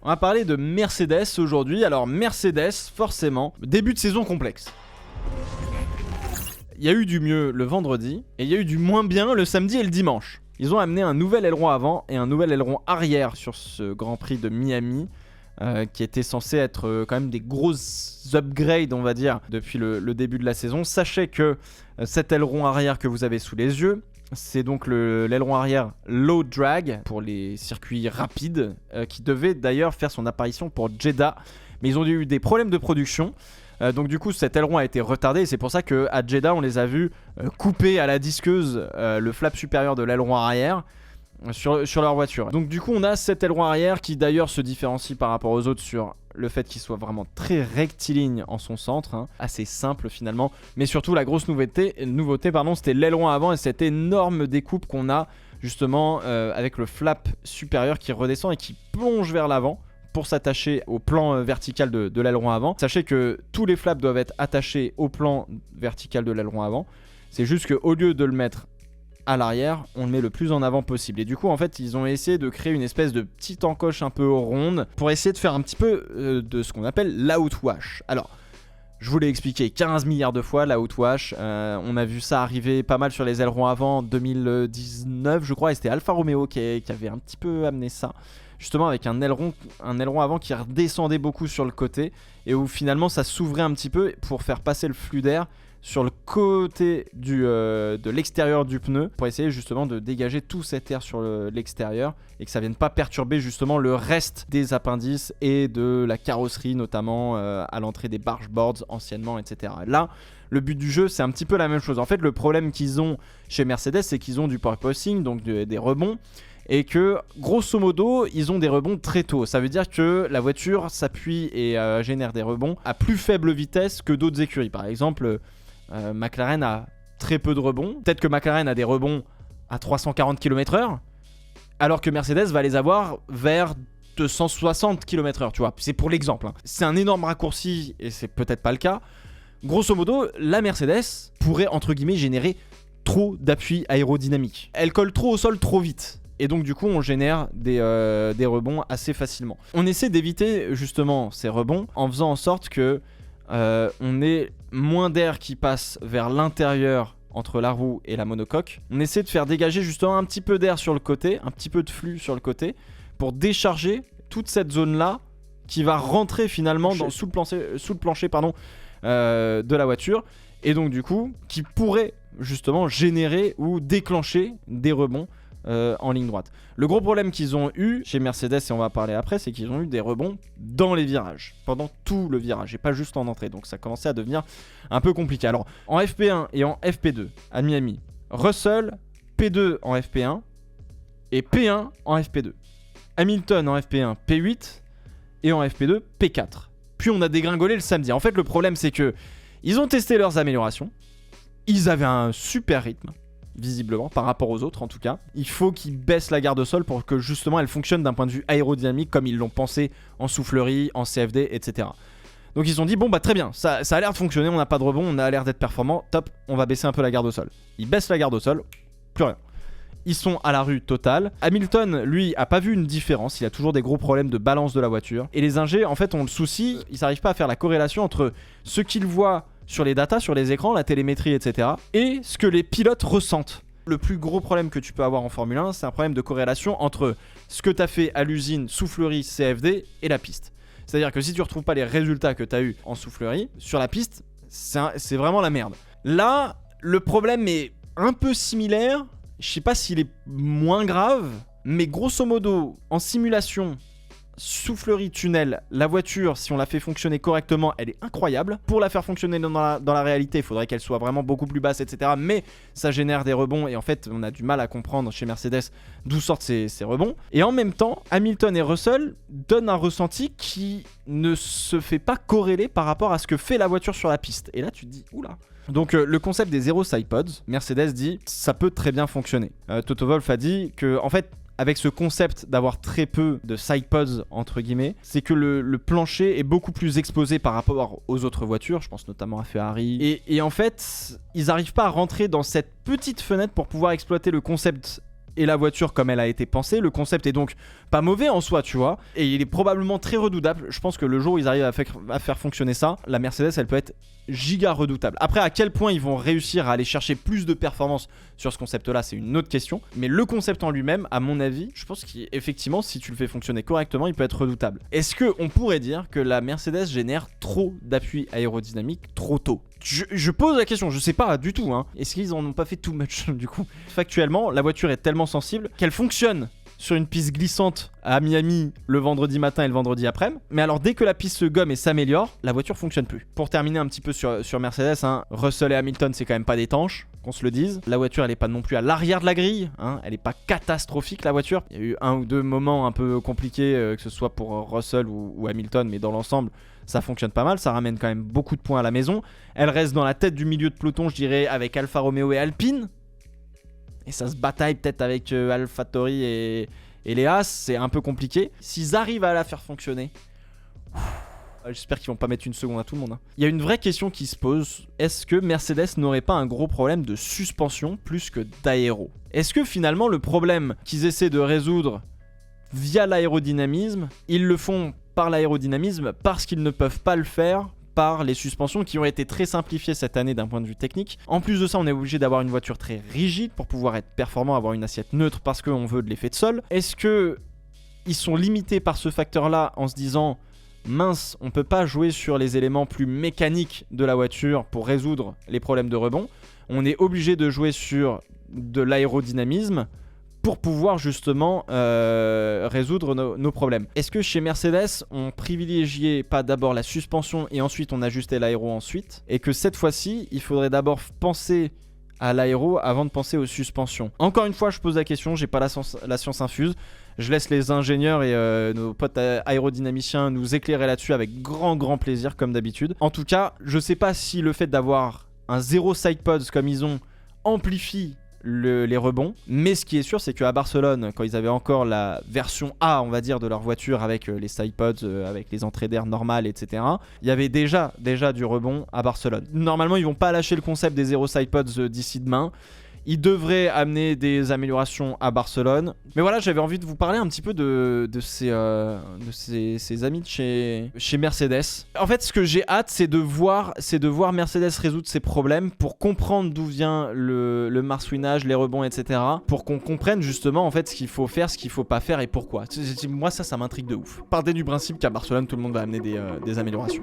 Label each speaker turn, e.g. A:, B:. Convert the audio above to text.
A: On va parler de Mercedes aujourd'hui. Alors Mercedes, forcément, début de saison complexe. Il y a eu du mieux le vendredi et il y a eu du moins bien le samedi et le dimanche. Ils ont amené un nouvel aileron avant et un nouvel aileron arrière sur ce Grand Prix de Miami. Qui était censé être quand même des grosses upgrades, on va dire, depuis le début de la saison. Sachez que cet aileron arrière que vous avez sous les yeux, c'est donc l'aileron arrière low drag pour les circuits rapides, qui devait d'ailleurs faire son apparition pour Jeddah. Mais ils ont eu des problèmes de production. Donc du coup cet aileron a été retardé et c'est pour ça qu'à Jeddah on les a vus couper à la disqueuse le flap supérieur de l'aileron arrière sur leur voiture. Donc du coup on a cet aileron arrière qui d'ailleurs se différencie par rapport aux autres sur le fait qu'il soit vraiment très rectiligne en son centre, assez simple finalement, mais surtout la grosse nouveauté c'était l'aileron avant et cette énorme découpe qu'on a justement avec le flap supérieur qui redescend et qui plonge vers l'avant pour s'attacher au plan vertical de l'aileron avant. Sachez que tous les flaps doivent être attachés au plan vertical de l'aileron avant, c'est juste qu'au lieu de le mettre à l'arrière, on le met le plus en avant possible. Et du coup, en fait, ils ont essayé de créer une espèce de petite encoche un peu ronde pour essayer de faire un petit peu de ce qu'on appelle l'outwash. Alors, je vous l'ai expliqué 15 milliards de fois, l'outwash. On a vu ça arriver pas mal sur les ailerons avant en 2019, je crois, et c'était Alfa Romeo qui avait un petit peu amené ça. Justement avec un aileron avant qui redescendait beaucoup sur le côté et où finalement ça s'ouvrait un petit peu pour faire passer le flux d'air sur le côté de l'extérieur du pneu pour essayer justement de dégager tout cet air sur l'extérieur et que ça vienne pas perturber justement le reste des appendices et de la carrosserie notamment à l'entrée des bargeboards anciennement, etc. Là, le but du jeu c'est un petit peu la même chose. En fait le problème qu'ils ont chez Mercedes c'est qu'ils ont du porpoising, donc des rebonds, et que grosso modo ils ont des rebonds très tôt. Ça veut dire que la voiture s'appuie et génère des rebonds à plus faible vitesse que d'autres écuries. Par exemple McLaren a très peu de rebonds. Peut-être que McLaren a des rebonds à 340 km/h alors que Mercedes va les avoir vers 260 km/h, tu vois. C'est pour l'exemple, C'est un énorme raccourci et c'est peut-être pas le cas. Grosso modo, la Mercedes pourrait entre guillemets générer trop d'appui aérodynamique. Elle colle trop au sol trop vite. Et donc du coup on génère des rebonds assez facilement. On essaie d'éviter justement ces rebonds en faisant en sorte que on ait moins d'air qui passe vers l'intérieur entre la roue et la monocoque. On essaie de faire dégager justement un petit peu d'air sur le côté, un petit peu de flux sur le côté pour décharger toute cette zone là qui va rentrer finalement sous le plancher de la voiture et donc du coup qui pourrait justement générer ou déclencher des rebonds en ligne droite. Le gros problème qu'ils ont eu chez Mercedes, et on va parler après, c'est qu'ils ont eu des rebonds dans les virages, pendant tout le virage, et pas juste en entrée. Donc ça commençait à devenir un peu compliqué. Alors en FP1 et en FP2 à Miami, Russell P2 en FP1 et P1 en FP2. Hamilton en FP1 P8 et en FP2 P4. Puis on a dégringolé le samedi. En fait le problème c'est que ils ont testé leurs améliorations, ils avaient un super rythme visiblement par rapport aux autres en tout cas. Il faut qu'ils baissent la garde au sol pour que justement elle fonctionne d'un point de vue aérodynamique comme ils l'ont pensé en soufflerie, en CFD, etc. Donc ils se sont dit bon bah très bien, ça a l'air de fonctionner, on n'a pas de rebond, on a l'air d'être performant, top, on va baisser un peu la garde au sol. Ils baissent la garde au sol, plus rien. Ils sont à la rue totale. Hamilton, lui, a pas vu une différence. Il a toujours des gros problèmes de balance de la voiture. Et les ingés, en fait, ont le souci, ils n'arrivent pas à faire la corrélation entre ce qu'ils voient sur les datas, sur les écrans, la télémétrie, etc. et ce que les pilotes ressentent. Le plus gros problème que tu peux avoir en Formule 1, c'est un problème de corrélation entre ce que tu as fait à l'usine, soufflerie, CFD et la piste. C'est-à-dire que si tu retrouves pas les résultats que tu as eu en soufflerie, sur la piste, c'est vraiment la merde. Là, le problème est un peu similaire. Je sais pas s'il est moins grave, mais grosso modo, en simulation, soufflerie, tunnel, la voiture, si on la fait fonctionner correctement, elle est incroyable. Pour la faire fonctionner dans la réalité, il faudrait qu'elle soit vraiment beaucoup plus basse, etc. Mais ça génère des rebonds et en fait, on a du mal à comprendre chez Mercedes d'où sortent ces rebonds. Et en même temps, Hamilton et Russell donnent un ressenti qui ne se fait pas corréler par rapport à ce que fait la voiture sur la piste. Et là, tu te dis, oula. Donc le concept des zéro sidepods, Mercedes dit ça peut très bien fonctionner. Toto Wolff a dit que en fait avec ce concept d'avoir très peu de sidepods entre guillemets, c'est que le plancher est beaucoup plus exposé par rapport aux autres voitures, je pense notamment à Ferrari. Et en fait, ils n'arrivent pas à rentrer dans cette petite fenêtre pour pouvoir exploiter le concept et la voiture comme elle a été pensée. Le concept est donc pas mauvais en soi, tu vois, et il est probablement très redoutable. Je pense que le jour où ils arrivent à faire fonctionner ça, la Mercedes, elle peut être giga redoutable. Après, à quel point ils vont réussir à aller chercher plus de performance sur ce concept-là, c'est une autre question. Mais le concept en lui-même, à mon avis, je pense qu'effectivement, si tu le fais fonctionner correctement, il peut être redoutable. Est-ce qu'on pourrait dire que la Mercedes génère trop d'appui aérodynamique trop tôt? Je pose la question, je sais pas du tout, hein. Est-ce qu'ils en ont pas fait too much du coup? Factuellement, la voiture est tellement sensible qu'elle fonctionne sur une piste glissante à Miami le vendredi matin et le vendredi après-midi. Mais alors dès que la piste se gomme et s'améliore, la voiture fonctionne plus. Pour terminer un petit peu sur Mercedes, hein, Russell et Hamilton, c'est quand même pas d'étanche, qu'on se le dise. La voiture, elle est pas non plus à l'arrière de la grille, hein. Elle est pas catastrophique, la voiture. Il y a eu un ou deux moments un peu compliqués, que ce soit pour Russell ou Hamilton, mais dans l'ensemble, ça fonctionne pas mal, ça ramène quand même beaucoup de points à la maison. Elle reste dans la tête du milieu de peloton, je dirais, avec Alfa Romeo et Alpine. Et ça se bataille peut-être avec AlphaTauri et les Haas, c'est un peu compliqué. S'ils arrivent à la faire fonctionner, j'espère qu'ils vont pas mettre une seconde à tout le monde, hein. Il y a une vraie question qui se pose. Est-ce que Mercedes n'aurait pas un gros problème de suspension plus que d'aéro? Est-ce que finalement le problème qu'ils essaient de résoudre via l'aérodynamisme, ils le font par l'aérodynamisme parce qu'ils ne peuvent pas le faire par les suspensions qui ont été très simplifiées cette année d'un point de vue technique. En plus de ça, on est obligé d'avoir une voiture très rigide pour pouvoir être performant, avoir une assiette neutre parce qu'on veut de l'effet de sol. Est-ce que ils sont limités par ce facteur-là en se disant mince, on peut pas jouer sur les éléments plus mécaniques de la voiture pour résoudre les problèmes de rebond. On est obligé de jouer sur de l'aérodynamisme pour pouvoir justement résoudre nos problèmes. Est-ce que chez Mercedes, on privilégiait pas d'abord la suspension et ensuite on ajustait l'aéro ensuite? Et que cette fois-ci, il faudrait d'abord penser à l'aéro avant de penser aux suspensions? Encore une fois, je pose la question, j'ai pas la science infuse. Je laisse les ingénieurs et nos potes aérodynamiciens nous éclairer là-dessus avec grand plaisir comme d'habitude. En tout cas, je sais pas si le fait d'avoir un zéro sidepods comme ils ont amplifie les rebonds, mais ce qui est sûr c'est qu'à Barcelone, quand ils avaient encore la version A on va dire de leur voiture avec les sidepods, avec les entrées d'air normales, etc., il y avait déjà du rebond à Barcelone. Normalement ils vont pas lâcher le concept des zéro sidepods d'ici demain. Ils devraient amener des améliorations à Barcelone. Mais voilà, j'avais envie de vous parler un petit peu de ces amis de chez Mercedes. En fait, ce que j'ai hâte, c'est de voir Mercedes résoudre ses problèmes pour comprendre d'où vient le marsouinage, les rebonds, etc. Pour qu'on comprenne justement en fait ce qu'il faut faire, ce qu'il faut pas faire et pourquoi. Moi, ça m'intrigue de ouf. Partez du principe qu'à Barcelone, tout le monde va amener des améliorations.